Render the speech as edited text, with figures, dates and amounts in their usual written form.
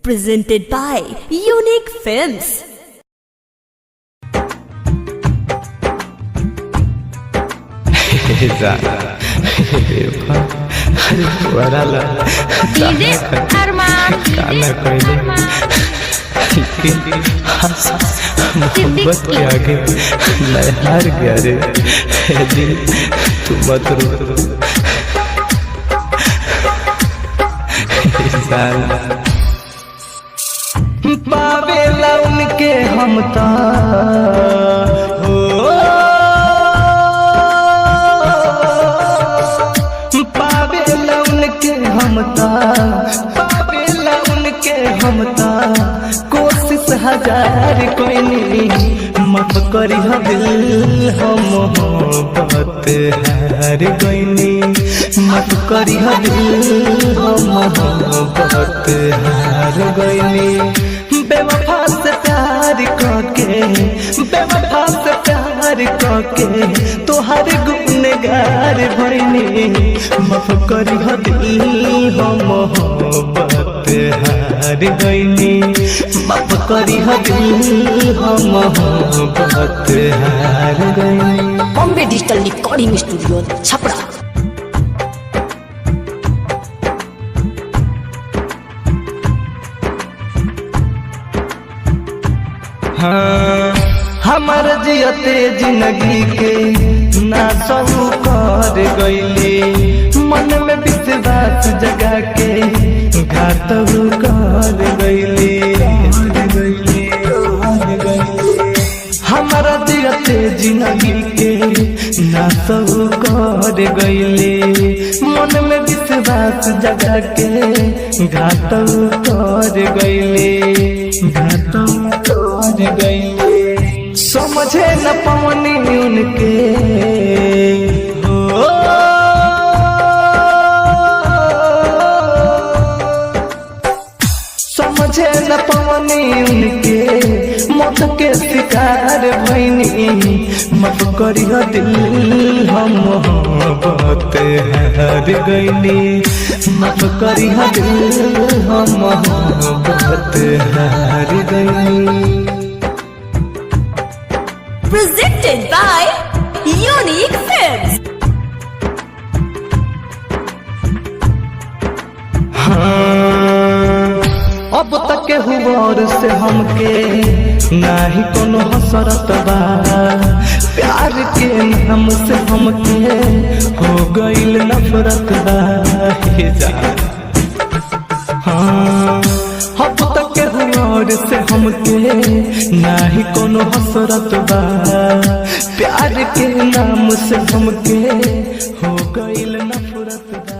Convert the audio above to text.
Presented by Unique Films. मोहब्बत के आगे मैं हार गया रे दिल तू मत रो पावेला उनके हम ता हो पावेला उनके हम ता पावेला उनके हम ता कोशिश हजार कोई नहीं माफ करी दिल हम मोहब्बत हार गईनी माफ करी दिल हम मोहब्बत हार गईनी बेवफा से प्यार करके बेवफा से प्यार करके तोहर गुनहगार भईनी माफ करी दिल हम मोहब्बत हार गईनी माफ करी दिल हम मोहब्बत हार गईनी। Bombay digital recording studio Chhapra. हाँ हमार जियते जिंदगी के ना सहू कर गईली मन में विश्वास जगा के घात कर गईली हमारा जियते जिंदगी के ना सहू कर गईली मन में विश्वास जगा के घात कर गईली घात कर गईली समझे न पवनी उनके हो समझे न पवनी उनके मौत के शिकार भईनी माफ करी दिल हम मोहब्बत हार गईनी माफ करी दिल हम मोहब्बत हार गईनी। Presented by Unique Films. हाँ, अब तक हुआर से हमके नाही कोनो हसरत बा प्यार के नाम से हमके हो गईल नफरत बा हाँ अब तक हुआर से हमके नाही कोनो हसरत बा प्यार के नाम से हमके हो गईल नफरत बा।